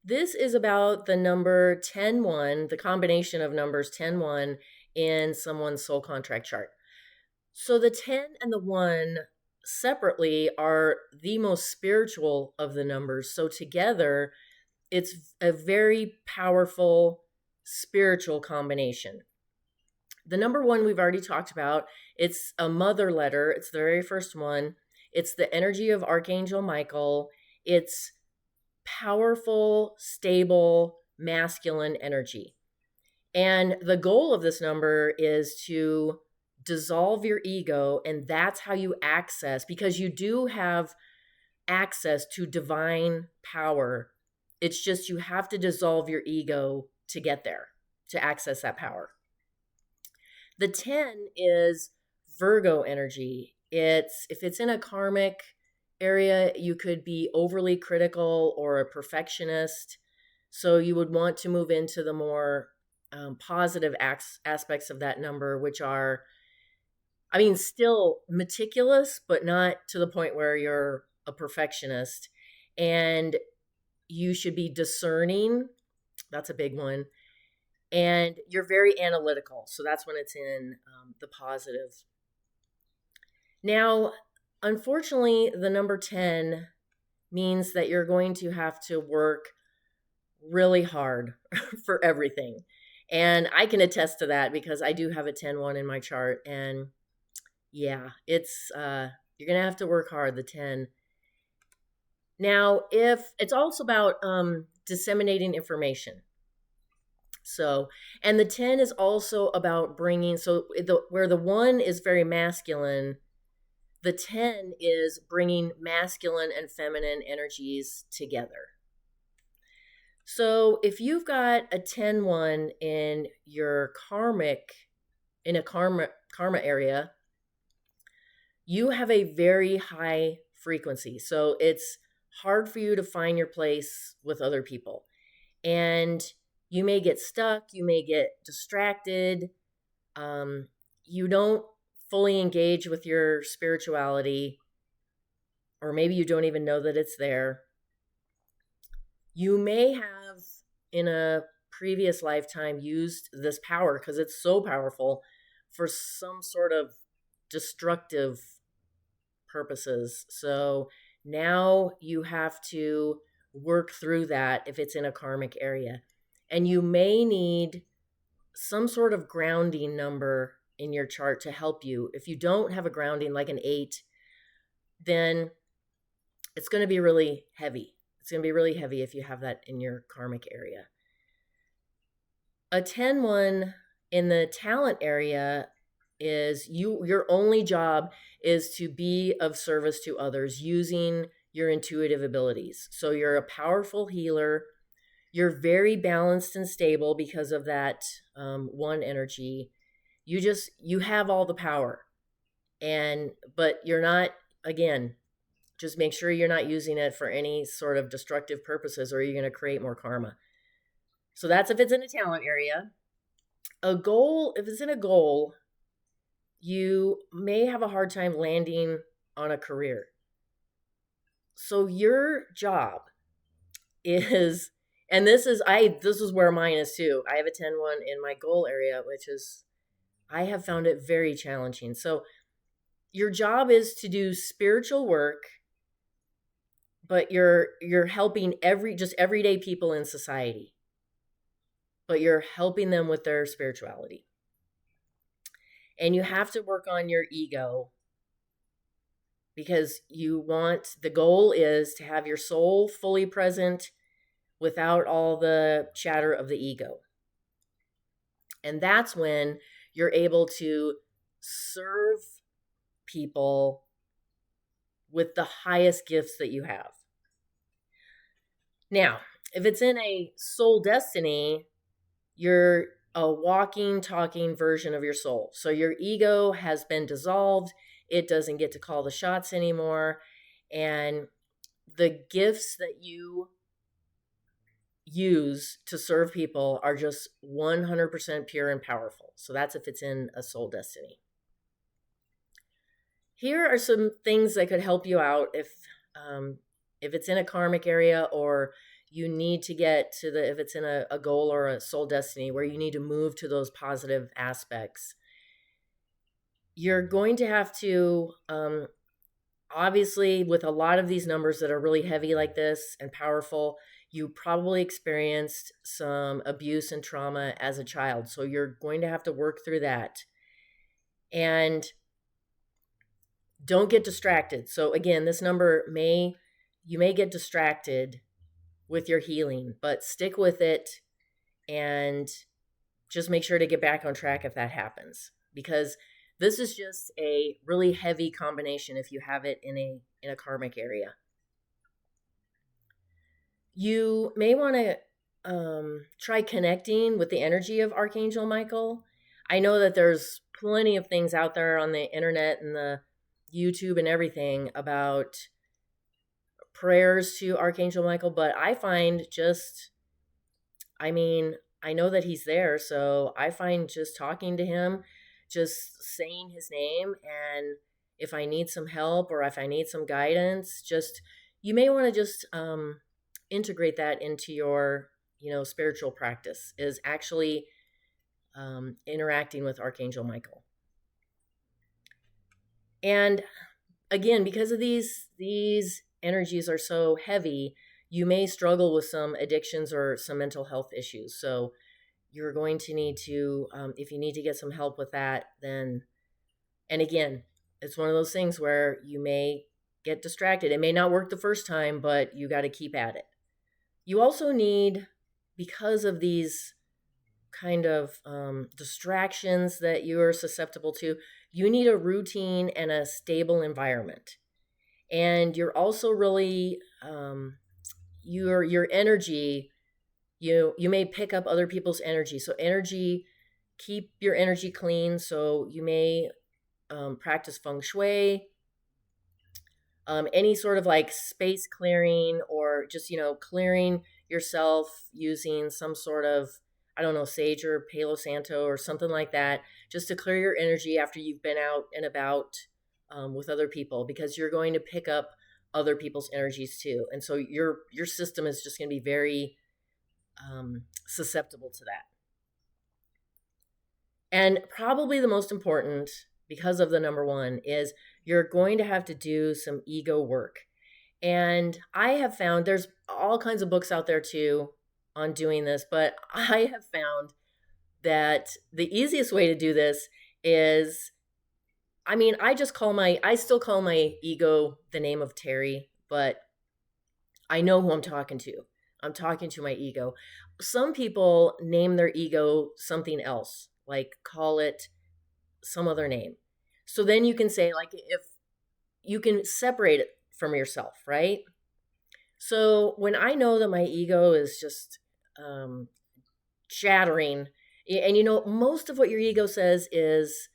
This is about the number 10-1, the combination of numbers 10-1 in someone's soul contract chart. So the 10 and the 1 separately are the most spiritual of the numbers. So together, it's a very powerful spiritual combination. The number 1 we've already talked about, it's a mother letter, it's the very first one. It's the energy of Archangel Michael. It's powerful, stable, masculine energy. And the goal of this number is to dissolve your ego. And that's how you access, because you do have access to divine power. It's just you have to dissolve your ego to get there, to access that power. The 10 is Virgo energy. It's if it's in a karmic area, you could be overly critical or a perfectionist. So you would want to move into the more positive aspects of that number, which are, I mean, still meticulous, but not to the point where you're a perfectionist. And you should be discerning. That's a big one. And you're very analytical. So that's when it's in the positive. Now, unfortunately, the number 10 means that you're going to have to work really hard for everything. And I can attest to that because I do have a 10-1 in my chart. And yeah, it's, you're going to have to work hard, the 10. Now, if it's also about disseminating information. So, and the 10 is also about bringing, so where the 1 is very masculine, the 10 is bringing masculine and feminine energies together. So if you've got a 10-1 in your in a karma area, you have a very high frequency. So it's hard for you to find your place with other people. And you may get stuck, you may get distracted, you don't fully engage with your spirituality, or maybe you don't even know that it's there. You may have, in a previous lifetime, used this power because it's so powerful for some sort of destructive purposes. So now you have to work through that if it's in a karmic area. And you may need some sort of grounding number in your chart to help you. If you don't have a grounding like an 8, then it's going to be really heavy. It's going to be really heavy if you have that in your karmic area. A 10-1 in the talent area is your only job is to be of service to others using your intuitive abilities. So you're a powerful healer. You're very balanced and stable because of that 1 energy. You have all the power. But you're not, again, just make sure you're not using it for any sort of destructive purposes or you're going to create more karma. So that's if it's in a talent area. A goal, if it's in a goal, you may have a hard time landing on a career. So your job is, and this is where mine is too. I have a 10-1 in my goal area, which is, I have found it very challenging. So your job is to do spiritual work, but you're helping just everyday people in society, but you're helping them with their spirituality. And you have to work on your ego because the goal is to have your soul fully present without all the chatter of the ego. And that's when you're able to serve people with the highest gifts that you have. Now, if it's in a soul destiny, you're a walking, talking version of your soul. So your ego has been dissolved. It doesn't get to call the shots anymore. And the gifts that you use to serve people are just 100% pure and powerful. So that's if it's in a soul destiny. Here are some things that could help you out if it's in a karmic area or you need to get to if it's in a goal or a soul destiny where you need to move to those positive aspects, you're going to have to, obviously, with a lot of these numbers that are really heavy like this and powerful, you probably experienced some abuse and trauma as a child. So you're going to have to work through that. And don't get distracted. So again, this number you may get distracted with your healing, but stick with it and just make sure to get back on track if that happens, because this is just a really heavy combination if you have it in a karmic area. You may want to try connecting with the energy of Archangel Michael. I know that there's plenty of things out there on the internet and the YouTube and everything about prayers to Archangel Michael, but I find I know that he's there, so I find just talking to him, just saying his name, and if I need some help or if I need some guidance, you may want to just integrate that into your spiritual practice, is actually interacting with Archangel Michael. And again, because of these energies are so heavy, you may struggle with some addictions or some mental health issues. So you're going to need to, if you need to get some help with that, then, and again, it's one of those things where you may get distracted. It may not work the first time, but you got to keep at it. You also need, because of these kind of distractions that you are susceptible to, you need a routine and a stable environment. And you're also really, your energy, you may pick up other people's energy. So keep your energy clean. So you may practice feng shui, any sort of like space clearing, or just, clearing yourself using some sort of, I don't know, sage or Palo Santo or something like that, just to clear your energy after you've been out and about with other people, because you're going to pick up other people's energies too. And so your system is just going to be very susceptible to that. And probably the most important, because of the number 1, is you're going to have to do some ego work. And I have found there's all kinds of books out there too on doing this, but I have found that the easiest way to do this is, I still call my ego the name of Terry, but I know who I'm talking to. I'm talking to my ego. Some people name their ego something else, like call it some other name. So then you can say, like, if you can separate it from yourself, right? So when I know that my ego is just shattering, and most of what your ego says is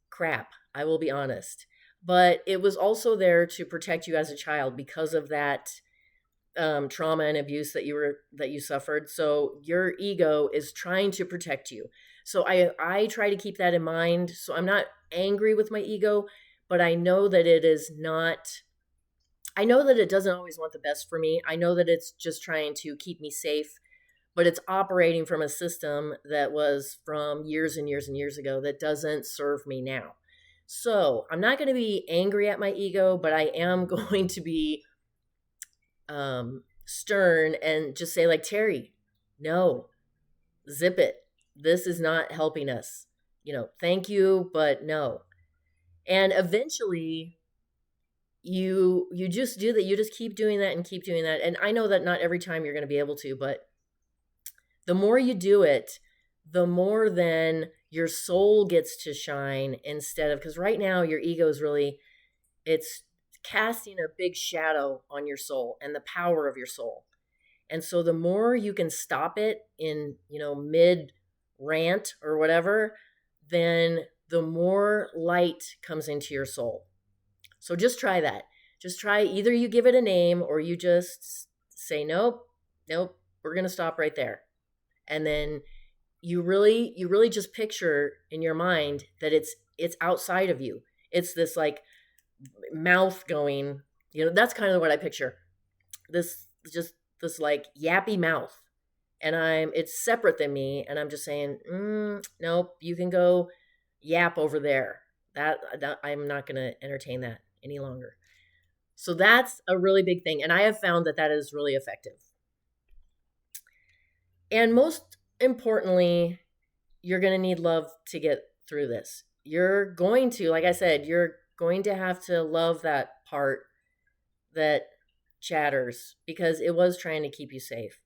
crap, I will be honest. But it was also there to protect you as a child because of that trauma and abuse that you suffered. So your ego is trying to protect you. So I try to keep that in mind. So I'm not angry with my ego, but I know that it doesn't always want the best for me. I know that it's just trying to keep me safe, but it's operating from a system that was from years and years and years ago that doesn't serve me now. So I'm not going to be angry at my ego, but I am going to be stern and just say, like, Terry, no, zip it. This is not helping us. Thank you, but no. And eventually you just do that. You just keep doing that and keep doing that. And I know that not every time you're going to be able to, but the more you do it, the more then your soul gets to shine, instead of, because right now your ego is really, it's casting a big shadow on your soul and the power of your soul. And so the more you can stop it in, mid rant or whatever, then the more light comes into your soul. So just try that. Just try, either you give it a name or you just say, nope, we're going to stop right there. And then you really just picture in your mind that it's outside of you. It's this like mouth going, that's kind of what I picture. This just this like yappy mouth, and it's separate than me, and I'm just saying, nope, you can go yap over there. That I'm not going to entertain that any longer. So that's a really big thing, and I have found that that is really effective. And most importantly, you're going to need love to get through this. You're going to, like I said, you're going to have to love that part that chatters because it was trying to keep you safe.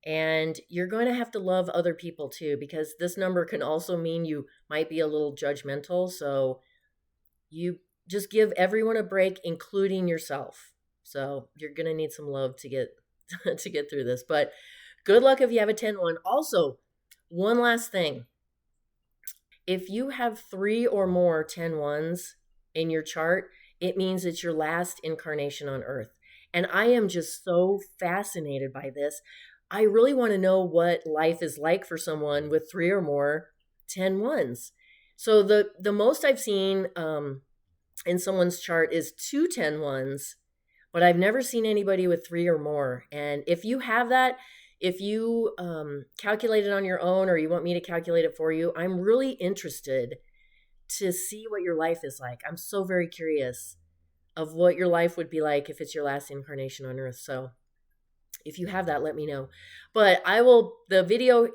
And you're going to have to love other people too, because this number can also mean you might be a little judgmental. So you just give everyone a break, including yourself. So you're going to need some love to get to get through this. But good luck if you have a 10-1. Also, one last thing. If you have 3 or more 10-1s in your chart, it means it's your last incarnation on Earth. And I am just so fascinated by this. I really want to know what life is like for someone with 3 or more 10-1s. So the most I've seen in someone's chart is 2 10-1s, but I've never seen anybody with 3 or more. And if you have that, if you calculate it on your own or you want me to calculate it for you, I'm really interested to see what your life is like. I'm so very curious of what your life would be like if it's your last incarnation on Earth. So if you have that, let me know. But the video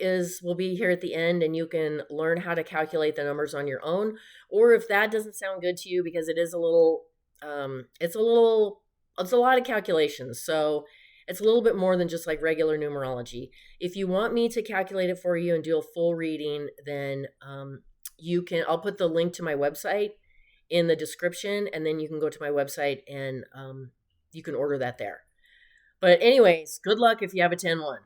will be here at the end, and you can learn how to calculate the numbers on your own. Or if that doesn't sound good to you, because it is it's a lot of calculations. So it's a little bit more than just like regular numerology. If you want me to calculate it for you and do a full reading, then I'll put the link to my website in the description, and then you can go to my website and you can order that there. But anyways, good luck if you have a 10-1.